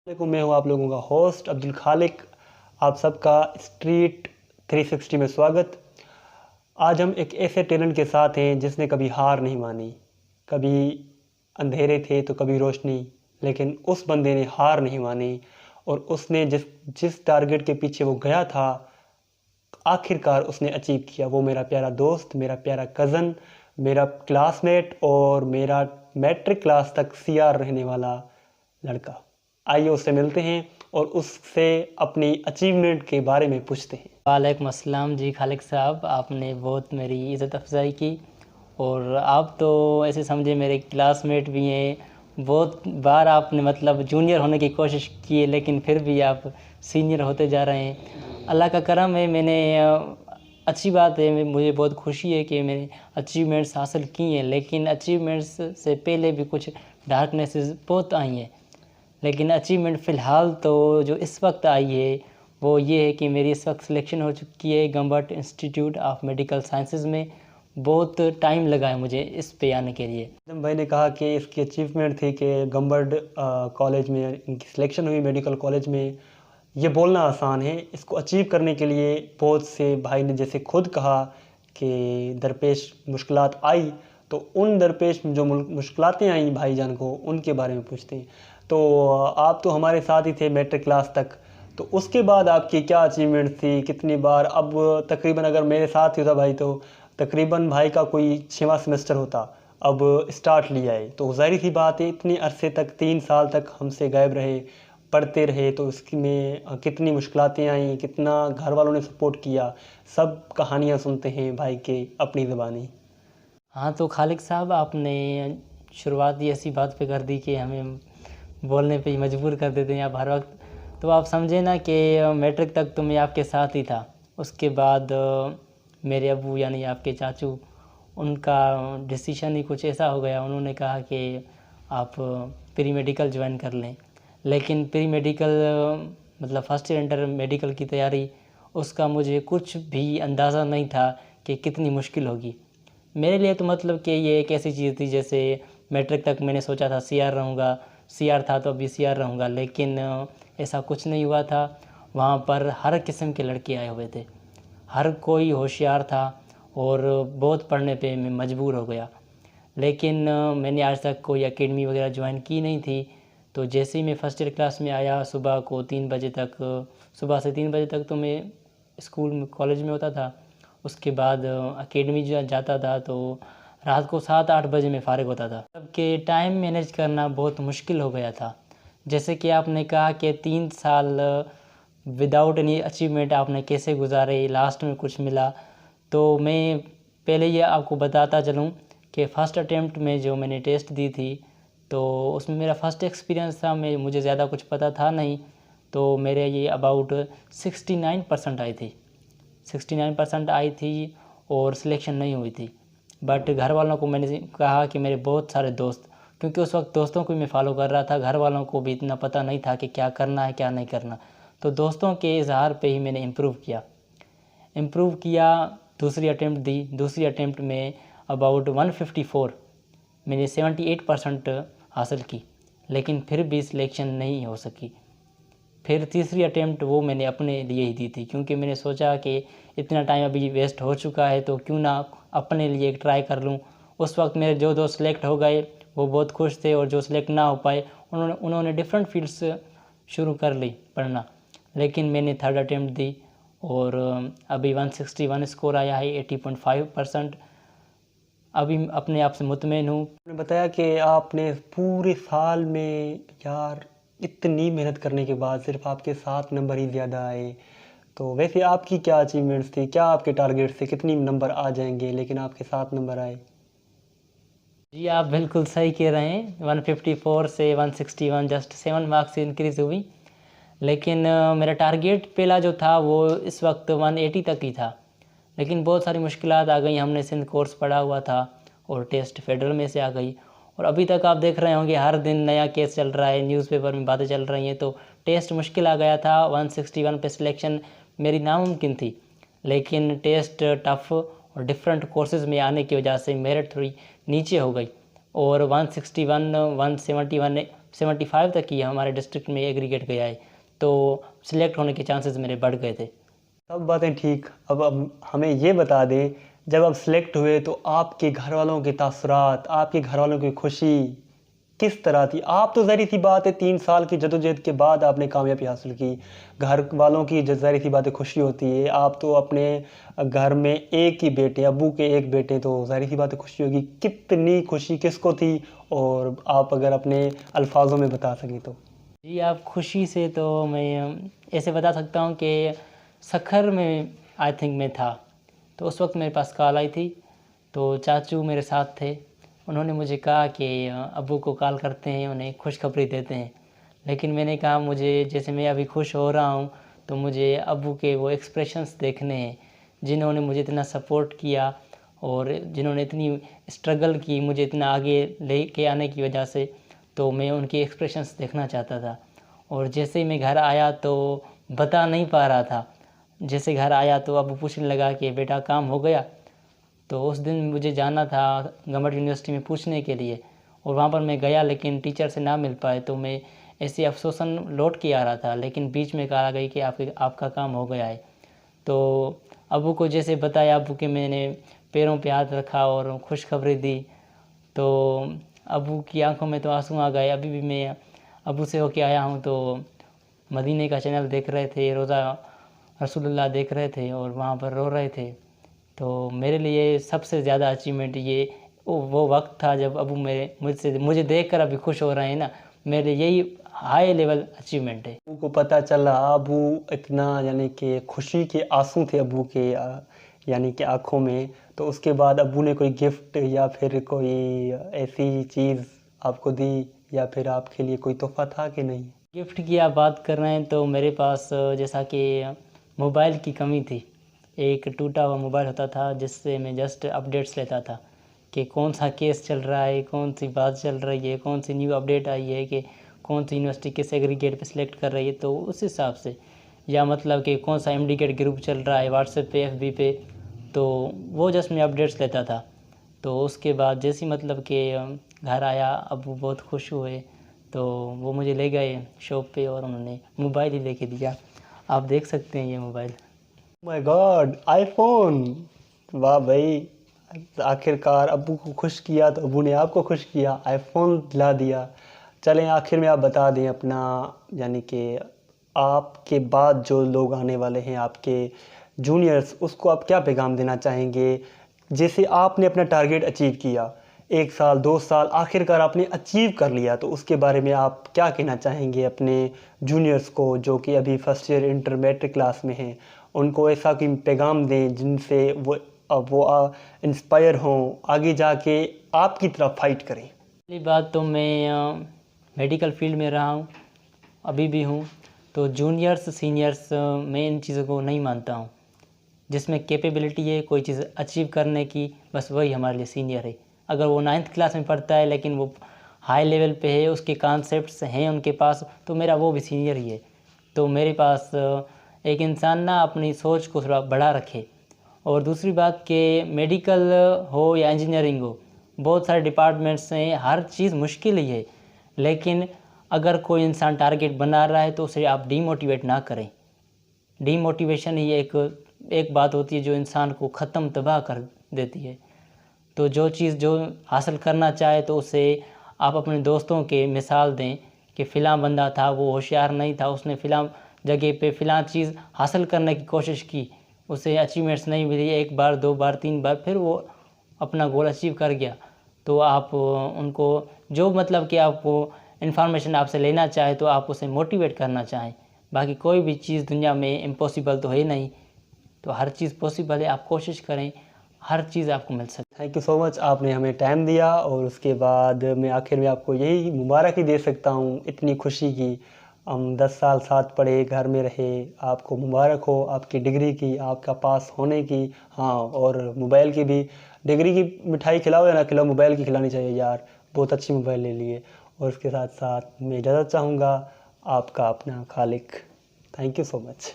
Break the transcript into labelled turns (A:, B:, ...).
A: वालेकुम, मैं हूं आप लोगों का होस्ट अब्दुल खालिक। आप सबका स्ट्रीट 360 में स्वागत। आज हम एक ऐसे टैलेंट के साथ हैं जिसने कभी हार नहीं मानी। कभी अंधेरे थे तो कभी रोशनी, लेकिन उस बंदे ने हार नहीं मानी और उसने जिस जिस टारगेट के पीछे वो गया था, आखिरकार उसने अचीव किया। वो मेरा प्यारा दोस्त, मेरा प्यारा कज़न, मेरा क्लासमेट और मेरा मैट्रिक क्लास तक सीआर रहने वाला लड़का। आइए उससे मिलते हैं और उससे अपनी अचीवमेंट के बारे में पूछते हैं।
B: वालेकुम अस्सलाम जी खालिक साहब, आपने बहुत मेरी इज़्ज़त अफ़ज़ाई की और आप तो ऐसे समझे मेरे क्लासमेट भी हैं। बहुत बार आपने मतलब जूनियर होने की कोशिश की है, लेकिन फिर भी आप सीनियर होते जा रहे हैं। अल्लाह का करम है, मैंने अच्छी बात है, मुझे बहुत खुशी है कि मैंने अचीवमेंट्स हासिल की हैं, लेकिन अचीवमेंट्स से पहले भी कुछ डार्कनेसेस बहुत आई हैं। लेकिन अचीवमेंट फ़िलहाल तो जो इस वक्त आई है वो ये है कि मेरी इस वक्त सिलेक्शन हो चुकी है गंबर्ट इंस्टीट्यूट ऑफ मेडिकल साइंसेज में। बहुत टाइम लगा है मुझे इस पे आने के लिए।
A: आदम भाई ने कहा कि इसकी अचीवमेंट थी कि गंबर्ड कॉलेज में इनकी सिलेक्शन हुई, मेडिकल कॉलेज में। ये बोलना आसान है, इसको अचीव करने के लिए बहुत से भाई ने जैसे खुद कहा कि दरपेश मुश्किलात आई, तो उन दरपेश जो मुश्किलातें आई भाईजान को, उनके बारे में पूछते हैं। तो आप तो हमारे साथ ही थे मैट्रिक क्लास तक, तो उसके बाद आपकी क्या अचीवमेंट थी, कितनी बार? अब तकरीबन अगर मेरे साथ ही होता भाई तो तकरीबन भाई का कोई 6वां सेमेस्टर होता, अब स्टार्ट लिया है। तो ज़ाहिर सी बात है, इतने अरसे तक 3 साल तक हमसे गायब रहे, पढ़ते रहे, तो इसमें कितनी मुश्किलातें आई, कितना घर वालों ने सपोर्ट किया, सब कहानियाँ सुनते हैं भाई के अपनी ज़बानी।
B: हाँ, तो खालिक साहब आपने शुरुआत ही ऐसी बात पे कर दी कि हमें बोलने पे ही मजबूर कर देते हैं आप हर वक्त। तो आप समझे ना कि मैट्रिक तक तो मैं आपके साथ ही था। उसके बाद मेरे अब्बू यानी आपके चाचू, उनका डिसीजन ही कुछ ऐसा हो गया, उन्होंने कहा कि आप प्री मेडिकल ज्वाइन कर लें। लेकिन प्री मेडिकल मतलब फर्स्ट ईयर इंटर मेडिकल की तैयारी, उसका मुझे कुछ भी अंदाज़ा नहीं था कि कितनी मुश्किल होगी मेरे लिए। तो मतलब कि ये एक ऐसी चीज़ थी जैसे मैट्रिक तक मैंने सोचा था सीआर रहूँगा, सीआर था तो अभी सीआर रहूँगा, लेकिन ऐसा कुछ नहीं हुआ था। वहाँ पर हर किस्म के लड़के आए हुए थे, हर कोई होशियार था और बहुत पढ़ने पे मैं मजबूर हो गया। लेकिन मैंने आज तक कोई एकेडमी वगैरह ज्वाइन की नहीं थी। तो जैसे ही मैं फर्स्ट ईयर क्लास में आया, सुबह को 3 बजे तक, सुबह से 3 बजे तक तो मैं स्कूल में कॉलेज में होता था। उसके बाद एकेडमी जाता था तो रात को 7-8 बजे में फ़ारिग होता था। तब के टाइम मैनेज करना बहुत मुश्किल हो गया था। जैसे कि आपने कहा कि 3 साल विदाउट एनी अचीवमेंट आपने कैसे गुजारे, लास्ट में कुछ मिला। तो मैं पहले ये आपको बताता चलूँ कि फ़र्स्ट अटेम्प्ट में जो मैंने टेस्ट दी थी, तो उसमें मेरा फ़र्स्ट एक्सपीरियंस था, मुझे ज़्यादा कुछ पता था नहीं। तो मेरे ये अबाउट 69% आई थी, 69% आई थी और सिलेक्शन नहीं हुई थी। बट घर वालों को मैंने कहा कि मेरे बहुत सारे दोस्त, क्योंकि उस वक्त दोस्तों को मैं फ़ॉलो कर रहा था, घर वालों को भी इतना पता नहीं था कि क्या करना है क्या नहीं करना। तो दोस्तों के इज़हार पे ही मैंने इम्प्रूव किया। दूसरी अटेम्प्ट दी, दूसरी अटेम्प्ट में अबाउट 154 मैंने 78% हासिल की, लेकिन फिर भी सिलेक्शन नहीं हो सकी। फिर तीसरी अटेम्प्ट वो मैंने अपने लिए ही दी थी, क्योंकि मैंने सोचा कि इतना टाइम अभी वेस्ट हो चुका है तो क्यों ना अपने लिए एक ट्राई कर लूँ। उस वक्त मेरे जो दोस्त सेलेक्ट हो गए वो बहुत खुश थे, और जो सेलेक्ट ना हो पाए उन्होंने डिफरेंट फील्ड्स शुरू कर ली पढ़ना। लेकिन मैंने थर्ड अटेम्प्ट दी और अभी 161 स्कोर आया है, 80.5%। अभी अपने आप से मुतमईन हूँ।
A: आपने बताया कि आपने पूरे साल में, यार इतनी मेहनत करने के बाद सिर्फ आपके 7 नंबर ही ज़्यादा आए। तो वैसे आपकी क्या अचीवमेंट्स थी, क्या आपके टारगेट थे, कितनी नंबर आ जाएंगे, लेकिन आपके 7 नंबर आए?
B: जी, आप बिल्कुल सही कह रहे हैं। 154 से 161 जस्ट 7 मार्क्स से इंक्रीज़ हुई। लेकिन मेरा टारगेट पहला जो था वो इस वक्त 180 तक ही था। लेकिन बहुत सारी मुश्किलात आ गई, हमने सिंध कोर्स पढ़ा हुआ था और टेस्ट फेडरल में से आ गई। और अभी तक आप देख रहे होंगे हर दिन नया केस चल रहा है, न्यूज़पेपर में बातें चल रही हैं। तो टेस्ट मुश्किल आ गया था, 161 पे सिलेक्शन मेरी नामुमकिन थी। लेकिन टेस्ट टफ़ और डिफरेंट कोर्सेज़ में आने की वजह से मेरिट थोड़ी नीचे हो गई और 161 171 75 तक ही हमारे डिस्ट्रिक्ट में एग्रीगेट गया है, तो सिलेक्ट होने के चांसेस मेरे बढ़ गए थे।
A: सब बातें ठीक। अब हमें ये बता दें, जब आप सिलेक्ट हुए तो आपके घर वालों के तासुरात, आपके घर वालों की खुशी किस तरह थी? आप तो ज़ाहिर सी बात है 3 साल की जदोजहद के बाद आपने कामयाबी हासिल की। घर वालों की ज़ाहिर सी बात है खुशी होती है। आप तो अपने घर में एक ही बेटे, अब्बू के एक बेटे, तो ज़ाहिर सी बात है खुशी होगी। कितनी खुशी किसको थी? और आप अगर अपने अल्फाजों में बता सकें तो।
B: जी, आप खुशी से तो मैं ऐसे बता सकता हूँ कि सखर में आई थिंक मैं था, तो उस वक्त मेरे पास कॉल आई थी, तो चाचू मेरे साथ थे। उन्होंने मुझे कहा कि अब्बू को कॉल करते हैं, उन्हें खुशखबरी देते हैं। लेकिन मैंने कहा मुझे, जैसे मैं अभी खुश हो रहा हूँ, तो मुझे अब्बू के वो एक्सप्रेशंस देखने हैं जिन्होंने मुझे इतना सपोर्ट किया और जिन्होंने इतनी स्ट्रगल की मुझे इतना आगे लेके आने की वजह से। तो मैं उनकी एक्सप्रेशंस देखना चाहता था। और जैसे ही मैं घर आया तो बता नहीं पा रहा था। जैसे घर आया तो अब्बू पूछने लगा कि बेटा काम हो गया? तो उस दिन मुझे जाना था गवर्नमेंट यूनिवर्सिटी में पूछने के लिए, और वहाँ पर मैं गया लेकिन टीचर से ना मिल पाए। तो मैं ऐसे अफसोसन लौट के आ रहा था, लेकिन बीच में कहा गई कि आपका काम हो गया है। तो अब्बू को जैसे बताया अब्बू के, मैंने पैरों पे हाथ रखा और खुशखबरी दी, तो अब्बू की आंखों में तो आंसू आ गए। अभी भी मैं अब्बू से होके आया हूँ, तो मदीने का चैनल देख रहे थे, रोज़ा रसूलुल्लाह देख रहे थे और वहाँ पर रो रहे थे। तो मेरे लिए सबसे ज़्यादा अचीवमेंट ये वो वक्त था जब अब्बू मुझे देखकर अभी खुश हो रहे हैं ना, मेरे यही हाई लेवल अचीवमेंट है।
A: अब्बू को पता चला, अब्बू इतना यानी कि खुशी के आंसू थे अब्बू के यानी कि आँखों में। तो उसके बाद अब्बू ने कोई गिफ्ट या फिर कोई ऐसी चीज़ आपको दी, या फिर आपके लिए कोई तोहफ़ा था कि नहीं?
B: गिफ्ट की आप बात कर रहे हैं तो मेरे पास जैसा कि मोबाइल की कमी थी। एक टूटा हुआ मोबाइल होता था जिससे मैं जस्ट अपडेट्स लेता था कि कौन सा केस चल रहा है, कौन सी बात चल रही है, कौन सी न्यू अपडेट आई है, कि कौन सी यूनिवर्सिटी किस एग्रीगेट पे सिलेक्ट कर रही है, तो उस हिसाब से। या मतलब कि कौन सा एमडीगेट ग्रुप चल रहा है व्हाट्सएप पे, एफबी पे, तो वो जस्ट मैं अपडेट्स लेता था। तो उसके बाद जैसे मतलब कि घर आया, अब वो बहुत खुश हुए, तो वो मुझे ले गए शॉप पे और उन्होंने मोबाइल ही लेके दिया। आप देख सकते हैं ये मोबाइल।
A: My God, iPhone! वाह भाई! आखिरकार अब्बू को खुश किया तो अब्बू ने आपको खुश किया, आईफोन दिला दिया। चलें आखिर में आप बता दें अपना, यानी कि आपके बाद जो लोग आने वाले हैं, आपके जूनियर्स, उसको आप क्या पैगाम देना चाहेंगे? जैसे आपने अपना टारगेट अचीव किया, 1 साल 2 साल आखिरकार आपने अचीव कर लिया, तो उसके बारे में आप क्या कहना चाहेंगे अपने जूनियर्स को जो कि अभी first year inter matric class में हैं? उनको ऐसा कोई पैगाम दें जिनसे वो इंस्पायर हों, आगे जाके आपकी तरफ फाइट करें।
B: पहली बात तो मैं मेडिकल फील्ड में रहा हूँ, अभी भी हूँ, तो जूनियर्स सीनियर्स मैं इन चीज़ों को नहीं मानता हूँ। जिसमें कैपेबिलिटी है कोई चीज़ अचीव करने की, बस वही हमारे लिए सीनियर है। अगर वो 9th क्लास में पढ़ता है लेकिन वो हाई लेवल पे है, उसके कॉन्सेप्ट्स हैं उनके पास, तो मेरा वो भी सीनियर ही है। तो मेरे पास एक इंसान ना अपनी सोच को थोड़ा बड़ा रखे। और दूसरी बात कि मेडिकल हो या इंजीनियरिंग हो, बहुत सारे डिपार्टमेंट्स हैं, हर चीज़ मुश्किल ही है, लेकिन अगर कोई इंसान टारगेट बना रहा है तो उसे आप डीमोटिवेट ना करें। डीमोटिवेशन ही एक बात होती है जो इंसान को ख़त्म तबाह कर देती है। तो जो चीज़ जो हासिल करना चाहे तो उसे आप अपने दोस्तों के मिसाल दें कि फ़िलाँ बंदा था, वो होशियार नहीं था, उसने फ़िलाँ जगह पे फ़िलाँ चीज़ हासिल करने की कोशिश की, उसे अचीवमेंट्स नहीं मिली, 1 बार 2 बार 3 बार, फिर वो अपना गोल अचीव कर गया। तो आप उनको जो मतलब कि आपको इन्फॉर्मेशन आपसे लेना चाहे तो आप उसे मोटिवेट करना चाहें। बाकी कोई भी चीज़ दुनिया में इम्पॉसिबल तो है नहीं, तो हर चीज़ पॉसिबल है। आप कोशिश करें, हर चीज़ आपको मिल सकती है।
A: थैंक यू सो मच, आपने हमें टाइम दिया। और उसके बाद मैं आखिर में आपको यही मुबारक ही दे सकता हूँ इतनी खुशी की। हम 10 साल साथ पढ़े, घर में रहे, आपको मुबारक हो आपकी डिग्री की, आपका पास होने की। हाँ, और मोबाइल की भी, डिग्री की मिठाई खिलाओ या ना खिलाओ, मोबाइल की खिलानी चाहिए यार, बहुत अच्छी मोबाइल ले लिए। और उसके साथ साथ मैं इजाज़त चाहूँगा, आपका अपना Khaliq. Thank you so much.